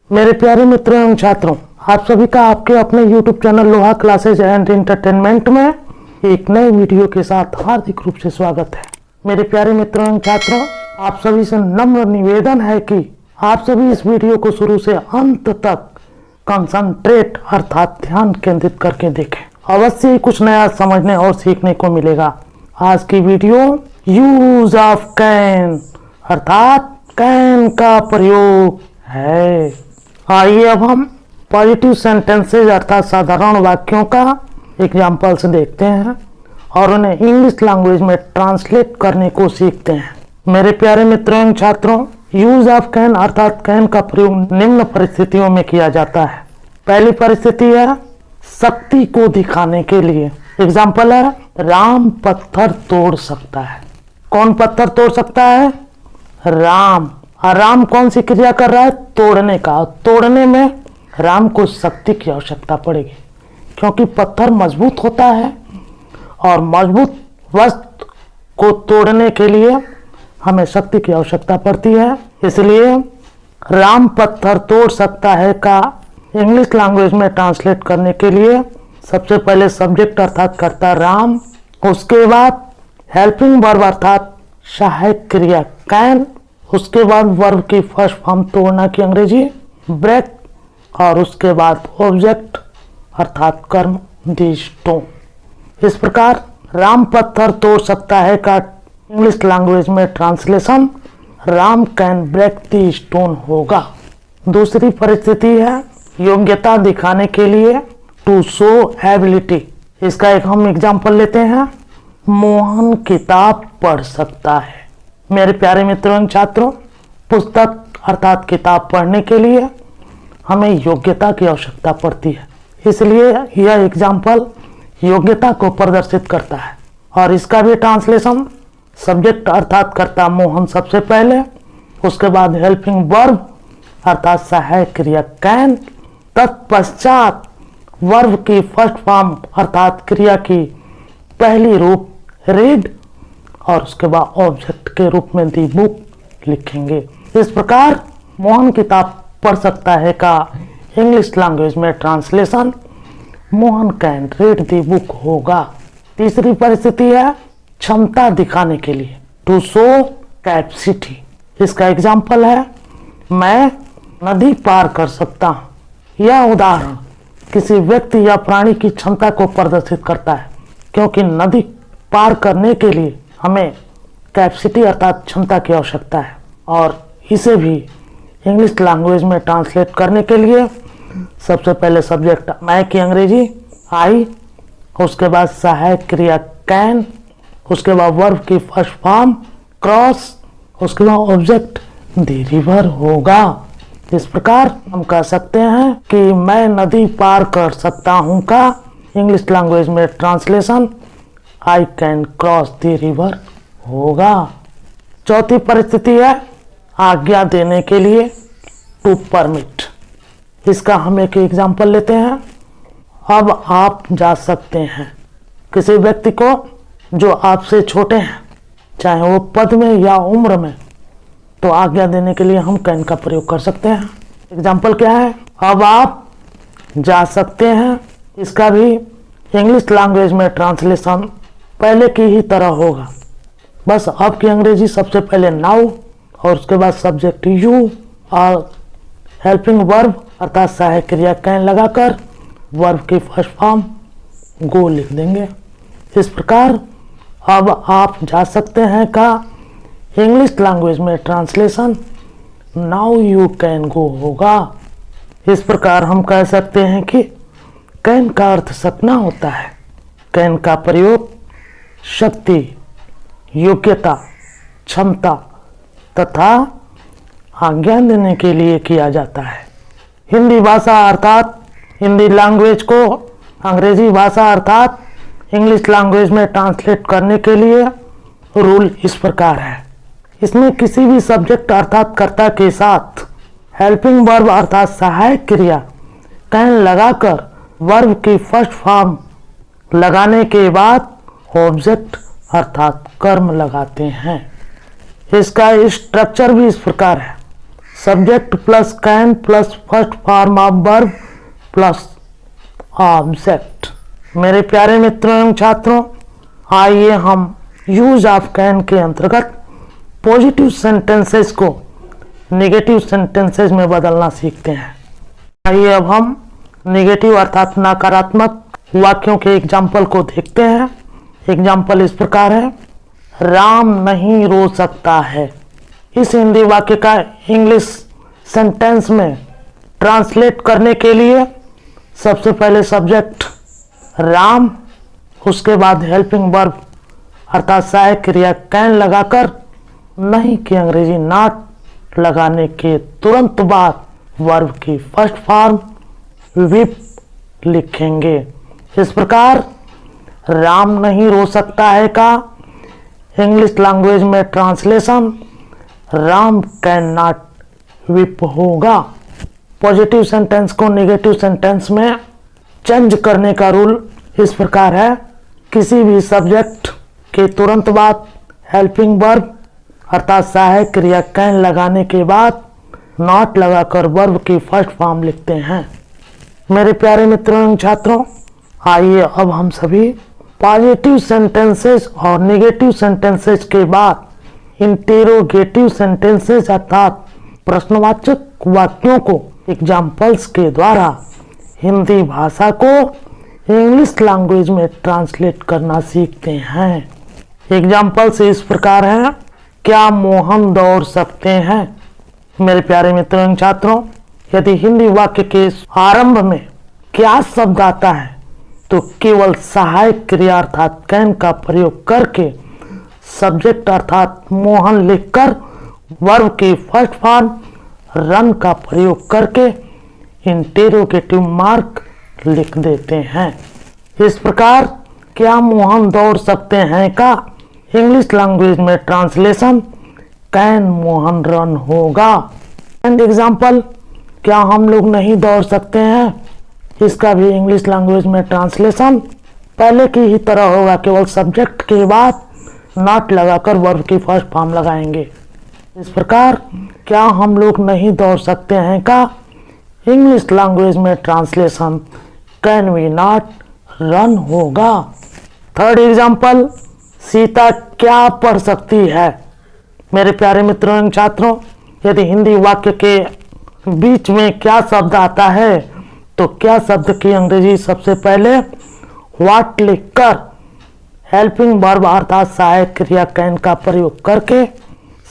मेरे प्यारे मित्रों एवं छात्रों, आप सभी का आपके अपने YouTube चैनल लोहा क्लासेज एंड एंटरटेनमेंट में एक नए वीडियो के साथ हार्दिक रूप से स्वागत है। मेरे प्यारे मित्रों एवं छात्रों, आप सभी से नम्र निवेदन है कि आप सभी इस वीडियो को शुरू से अंत तक कंसंट्रेट अर्थात ध्यान केंद्रित करके देखें। अवश्य ही कुछ नया समझने और सीखने को मिलेगा। आज की वीडियो यूज ऑफ कैन अर्थात कैन का प्रयोग है। आइए अब हम पॉजिटिव सेंटेंसेज अर्थात साधारण वाक्यों का एग्जाम्पल्स देखते हैं और उन्हें इंग्लिश लैंग्वेज में ट्रांसलेट करने को सीखते हैं। मेरे प्यारे मित्रों एवं छात्रों, यूज ऑफ कैन अर्थात कैन का प्रयोग निम्न परिस्थितियों में किया जाता है। पहली परिस्थिति है शक्ति को दिखाने के लिए। एग्जाम्पल है राम पत्थर तोड़ सकता है। कौन पत्थर तोड़ सकता है? राम। और राम कौन सी क्रिया कर रहा है? तोड़ने का। तोड़ने में राम को शक्ति की आवश्यकता पड़ेगी क्योंकि पत्थर मजबूत होता है और मजबूत वस्तु को तोड़ने के लिए हमें शक्ति की आवश्यकता पड़ती है। इसलिए राम पत्थर तोड़ सकता है का इंग्लिश लैंग्वेज में ट्रांसलेट करने के लिए सबसे पहले सब्जेक्ट अर्थात कर्ता राम, उसके बाद हेल्पिंग वर्ब अर्थात सहायक क्रिया कैन, उसके बाद वर्ब की फर्स्ट फॉर्म तोड़ना की अंग्रेजी ब्रेक और उसके बाद ऑब्जेक्ट अर्थात कर्म दी स्टोन। इस प्रकार राम पत्थर तोड़ सकता है का इंग्लिश लैंग्वेज में translation Ram can break the stone होगा। दूसरी परिस्थिति है योग्यता दिखाने के लिए टू शो एबिलिटी। इसका एक हम एग्जाम्पल लेते हैं। मोहन किताब पढ़ सकता है। मेरे प्यारे मित्रों एवं छात्रों, पुस्तक अर्थात किताब पढ़ने के लिए हमें योग्यता की आवश्यकता पड़ती है, इसलिए यह एग्जाम्पल योग्यता को प्रदर्शित करता है। और इसका भी ट्रांसलेशन सब्जेक्ट अर्थात कर्ता मोहन सबसे पहले, उसके बाद हेल्पिंग वर्ब अर्थात सहायक क्रिया कैन, तत्पश्चात वर्ब की फर्स्ट फॉर्म अर्थात क्रिया की पहली रूप रीड और उसके बाद ऑब्जेक्ट के रूप में दी बुक लिखेंगे। इस प्रकार मोहन किताब पढ़ सकता है का इंग्लिश लैंग्वेज में translation Mohan can read the book होगा। तीसरी परिस्थिति है क्षमता दिखाने के लिए टू शो कैपेसिटी। इसका एग्जाम्पल है मैं नदी पार कर सकता हूँ। यह उदाहरण किसी व्यक्ति या प्राणी की क्षमता को प्रदर्शित करता है क्योंकि नदी पार करने के लिए हमें कैपेसिटी अर्थात क्षमता की आवश्यकता है। और इसे भी इंग्लिश लैंग्वेज में ट्रांसलेट करने के लिए सबसे पहले सब्जेक्ट मैं की अंग्रेजी आई, उसके बाद सहायक क्रिया कैन, उसके बाद वर्ब की फर्स्ट फॉर्म क्रॉस, उसके बाद ऑब्जेक्ट द रिवर होगा। इस प्रकार हम कह सकते हैं कि मैं नदी पार कर सकता हूँ का इंग्लिश लैंग्वेज में translation I can cross the river होगा। चौथी परिस्थिति है आज्ञा देने के लिए टू परमिट। इसका हम एक एग्जाम्पल लेते हैं। अब आप जा सकते हैं। किसी व्यक्ति को जो आपसे छोटे हैं, चाहे वो पद में या उम्र में, तो आज्ञा देने के लिए हम कैन का प्रयोग कर सकते हैं। एग्जाम्पल क्या है? अब आप जा सकते हैं। इसका भी इंग्लिश लैंग्वेज में ट्रांसलेशन पहले की ही तरह होगा, बस अब की अंग्रेजी सबसे पहले नाउ और उसके बाद सब्जेक्ट यू और हेल्पिंग वर्ब अर्थात सहायक क्रिया कैन लगाकर वर्ब की फर्स्ट फॉर्म गो लिख देंगे। इस प्रकार अब आप जा सकते हैं का इंग्लिश लैंग्वेज में translation now you can go होगा। इस प्रकार हम कह सकते हैं कि कैन का अर्थ सकना होता है। कैन का प्रयोग शक्ति, योग्यता, क्षमता तथा आज्ञा देने के लिए किया जाता है। हिंदी भाषा अर्थात हिंदी लैंग्वेज को अंग्रेजी भाषा अर्थात इंग्लिश लैंग्वेज में ट्रांसलेट करने के लिए रूल इस प्रकार है। इसमें किसी भी सब्जेक्ट अर्थात कर्ता के साथ हेल्पिंग वर्ब अर्थात सहायक क्रिया कैन लगाकर वर्ब की फर्स्ट फॉर्म लगाने के बाद ऑब्जेक्ट अर्थात कर्म लगाते हैं। इसका स्ट्रक्चर भी इस प्रकार है। Subject plus can plus first form of verb plus object. मेरे प्यारे मित्रों एवं छात्रों, आइए हम यूज ऑफ कैन के अंतर्गत पॉजिटिव सेंटेंसेस को नेगेटिव सेंटेंसेस में बदलना सीखते हैं। आइए अब हम नेगेटिव अर्थात नकारात्मक वाक्यों के एग्जाम्पल को देखते हैं। एग्जाम्पल इस प्रकार है, राम नहीं रो सकता है। इस हिंदी वाक्य का इंग्लिश सेंटेंस में ट्रांसलेट करने के लिए सबसे पहले सब्जेक्ट राम, उसके बाद हेल्पिंग वर्ब अर्थात सहायक क्रिया कैन लगाकर नहीं कि अंग्रेजी नॉट लगाने के तुरंत बाद वर्ब की फर्स्ट फॉर्म विप लिखेंगे। इस प्रकार राम नहीं रो सकता है का इंग्लिश लैंग्वेज में translation Ram can not whip होगा। पॉजिटिव सेंटेंस को नेगेटिव सेंटेंस में चेंज करने का रूल इस प्रकार है, किसी भी सब्जेक्ट के तुरंत बाद हेल्पिंग वर्ब अर्थात सहायक क्रिया कैन लगाने के बाद नॉट लगाकर वर्ब की फर्स्ट फॉर्म लिखते हैं। मेरे प्यारे मित्रों एवं छात्रों, आइए अब हम सभी पॉजिटिव सेंटेंसेस और नेगेटिव सेंटेंसेस के बाद इंटेरोगेटिव सेंटेंसेस अर्थात प्रश्नवाचक वाक्यों को एग्जाम्पल्स के द्वारा हिंदी भाषा को इंग्लिश लैंग्वेज में ट्रांसलेट करना सीखते हैं। एग्जाम्पल्स इस प्रकार हैं, क्या मोहन दौड़ सकते हैं। मेरे प्यारे मित्रों एवं छात्रों, यदि हिंदी वाक्य के आरंभ में क्या शब्द आता है तो केवल सहायक क्रिया अर्थात कैन का प्रयोग करके सब्जेक्ट अर्थात मोहन लिखकर वर्ब की फर्स्ट फॉर्म रन का प्रयोग करके इंटेरोगेटिव मार्क लिख देते हैं। इस प्रकार क्या मोहन दौड़ सकते हैं का इंग्लिश लैंग्वेज में ट्रांसलेशन कैन मोहन रन होगा। एंड एग्जाम्पल, क्या हम लोग नहीं दौड़ सकते हैं, इसका भी इंग्लिश लैंग्वेज में ट्रांसलेशन पहले की ही तरह होगा, केवल सब्जेक्ट के बाद नॉट लगाकर वर्ब की फर्स्ट फॉर्म लगाएंगे। इस प्रकार क्या हम लोग नहीं दौड़ सकते हैं का इंग्लिश लैंग्वेज में translation can we not run होगा। थर्ड एग्जाम्पल, सीता क्या पढ़ सकती है। मेरे प्यारे मित्रों एवं छात्रों, यदि हिंदी वाक्य के बीच में क्या शब्द आता है तो क्या शब्द की अंग्रेजी सबसे पहले व्हाट लिखकर हेल्पिंग वर्ब अर्थात सहायक क्रिया कैन का प्रयोग करके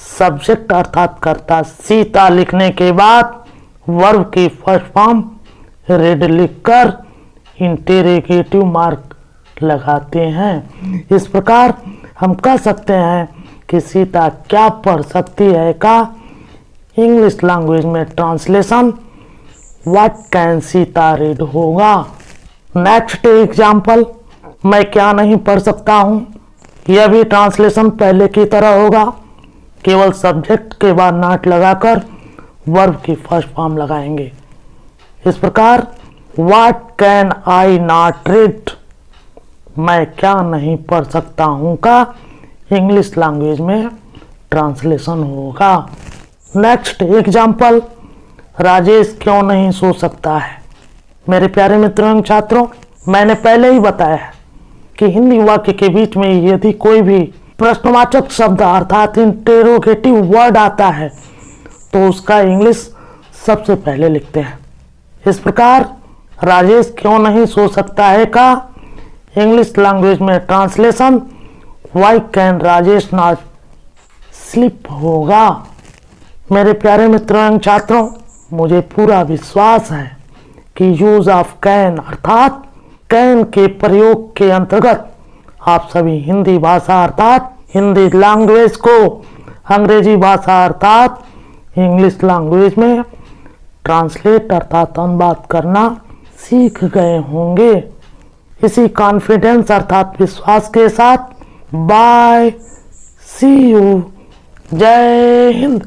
सब्जेक्ट अर्थात कर्ता सीता लिखने के बाद वर्ब की फर्स्ट फॉर्म रेड लिखकर इंटेरोगेटिव मार्क लगाते हैं। इस प्रकार हम कह सकते हैं कि सीता क्या पढ़ सकती है का इंग्लिश लैंग्वेज में translation what can Sita read होगा। नेक्स्ट एग्जाम्पल, मैं क्या नहीं पढ़ सकता हूँ, यह भी ट्रांसलेशन पहले की तरह होगा, केवल सब्जेक्ट के बाद नॉट लगाकर वर्ब की फर्स्ट फॉर्म लगाएंगे। इस प्रकार what can I not read, मैं क्या नहीं पढ़ सकता हूँ का इंग्लिश लैंग्वेज में ट्रांसलेशन होगा। नेक्स्ट एग्जाम्पल, राजेश क्यों नहीं सो सकता है। मेरे प्यारे मित्रों एवं छात्रों, मैंने पहले ही बताया है कि हिंदी वाक्य के बीच में यदि कोई भी प्रश्नवाचक शब्द अर्थात इंटेरोगेटिव वर्ड आता है तो उसका इंग्लिश सबसे पहले लिखते हैं। इस प्रकार राजेश क्यों नहीं सो सकता है का इंग्लिश लैंग्वेज में translation why can Rajesh not sleep होगा। मेरे प्यारे मित्रों एवं छात्रों, मुझे पूरा विश्वास है कि यूज ऑफ कैन अर्थात कैन के प्रयोग के अंतर्गत आप सभी हिंदी भाषा अर्थात हिंदी लैंग्वेज को अंग्रेजी भाषा अर्थात इंग्लिश लैंग्वेज में ट्रांसलेट अर्थात अनुवाद करना सीख गए होंगे। इसी कॉन्फिडेंस अर्थात विश्वास के साथ बाय, सी यू, जय हिंद।